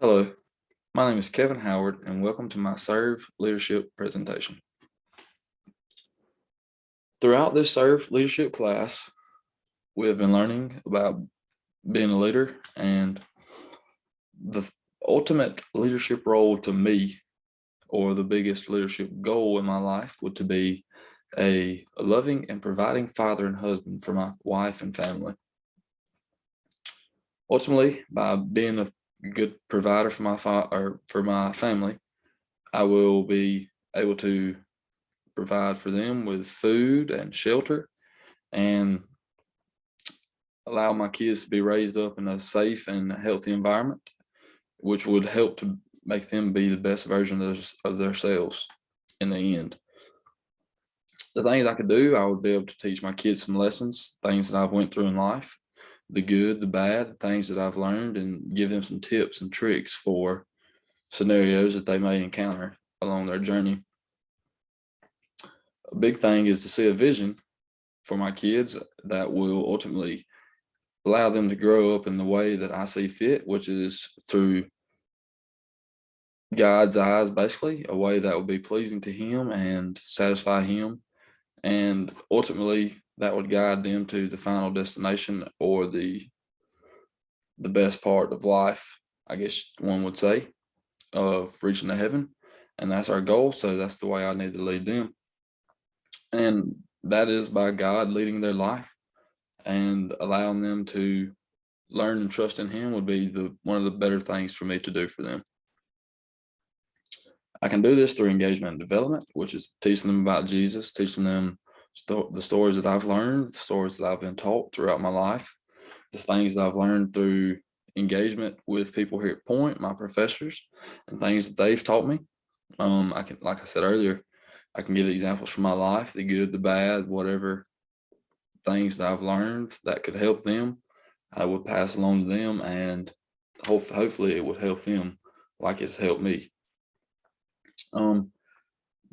Hello, my name is Kevin Howard, and welcome to my Serve Leadership presentation. Throughout this Serve Leadership class, we have been learning about being a leader, and the ultimate leadership role to me, or the biggest leadership goal in my life, would to be a loving and providing father and husband for my wife and family. Ultimately, by being a good provider for my family, I will be able to provide for them with food and shelter and allow my kids to be raised up in a safe and healthy environment, which would help to make them be the best version of themselves in the end. The things I could do, I would be able to teach my kids some lessons, things that I've went through in life, the good, the bad, things that I've learned, and give them some tips and tricks for scenarios that they may encounter along their journey. A big thing is to see a vision for my kids that will ultimately allow them to grow up in the way that I see fit, which is through God's eyes, basically, a way that would be pleasing to Him and satisfy Him. And ultimately, that would guide them to the final destination, or the best part of life, I guess one would say, of reaching to heaven. And that's our goal. So that's the way I need to lead them. And that is by God leading their life and allowing them to learn and trust in Him would be one of the better things for me to do for them. I can do this through engagement and development, which is teaching them about Jesus, teaching them the stories that I've learned, the stories that I've been taught throughout my life, the things that I've learned through engagement with people here at Point, my professors, and things that they've taught me. I can, like I said earlier, I can give examples from my life, the good, the bad, whatever things that I've learned that could help them, I would pass along to them, and hopefully it would help them like it's helped me.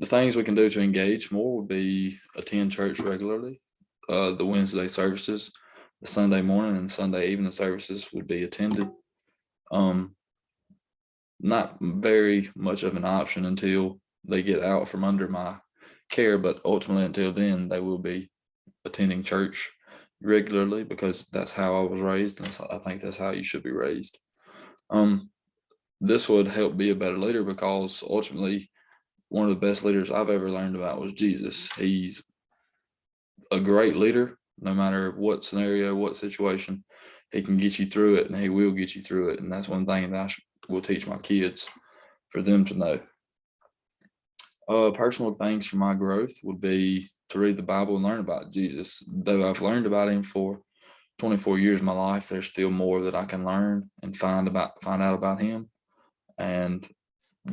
The things we can do to engage more would be attend church regularly. The Wednesday services, the Sunday morning and Sunday evening services would be attended. Not very much of an option until they get out from under my care, but ultimately until then, they will be attending church regularly because that's how I was raised, and I think that's how you should be raised. This would help be a better leader because ultimately one of the best leaders I've ever learned about was Jesus. He's a great leader, no matter what scenario, what situation. He can get you through it, and he will get you through it. And that's one thing that I will teach my kids for them to know. Personal things for my growth would be to read the Bible and learn about Jesus. Though I've learned about him for 24 years of my life, there's still more that I can learn and find out about him. And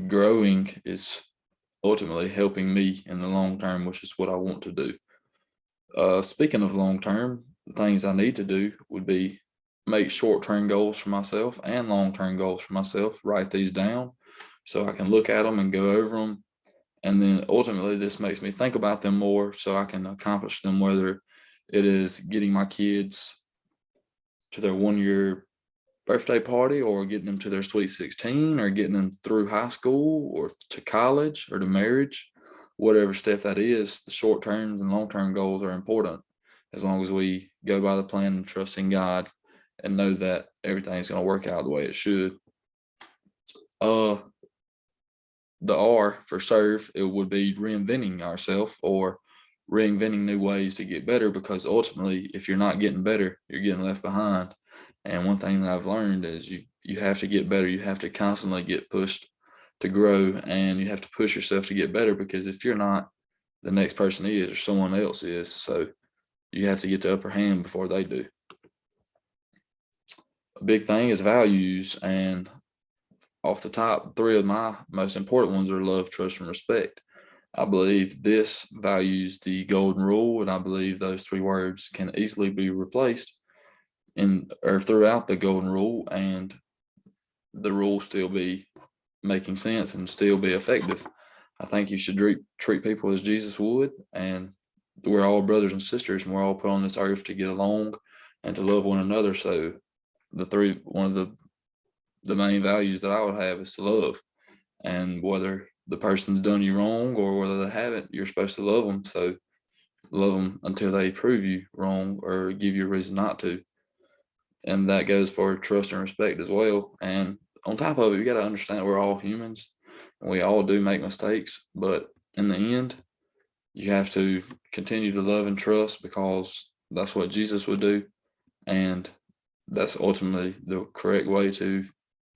growing is ultimately helping me in the long term, which is what I want to do. Speaking of long term, the things I need to do would be make short-term goals for myself and long-term goals for myself, write these down so I can look at them and go over them. And then ultimately this makes me think about them more so I can accomplish them, whether it is getting my kids to their 1-year birthday party, or getting them to their sweet 16, or getting them through high school or to college or to marriage. Whatever step that is, the short term and long term goals are important as long as we go by the plan and trust in God and know that everything's going to work out the way it should. The R for serve, it would be reinventing ourselves or reinventing new ways to get better, because ultimately if you're not getting better, you're getting left behind. And one thing that I've learned is you have to get better. You have to constantly get pushed to grow, and you have to push yourself to get better, because if you're not, the next person is, or someone else is. So you have to get the upper hand before they do. A big thing is values, and off the top, 3 of my most important ones are love, trust, and respect. I believe this values the golden rule, and I believe those 3 words can easily be replaced in or throughout the golden rule, and the rule still be making sense and still be effective. I think you should treat people as Jesus would, and we're all brothers and sisters, and we're all put on this earth to get along and to love one another. So one of the the main values that I would have is to love. And whether the person's done you wrong or whether they haven't, you're supposed to love them. So love them until they prove you wrong or give you a reason not to. And that goes for trust and respect as well. And on top of it, you got to understand that we're all humans and we all do make mistakes. But in the end, you have to continue to love and trust because that's what Jesus would do. And that's ultimately the correct way to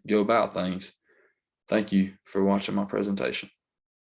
go about things. Thank you for watching my presentation.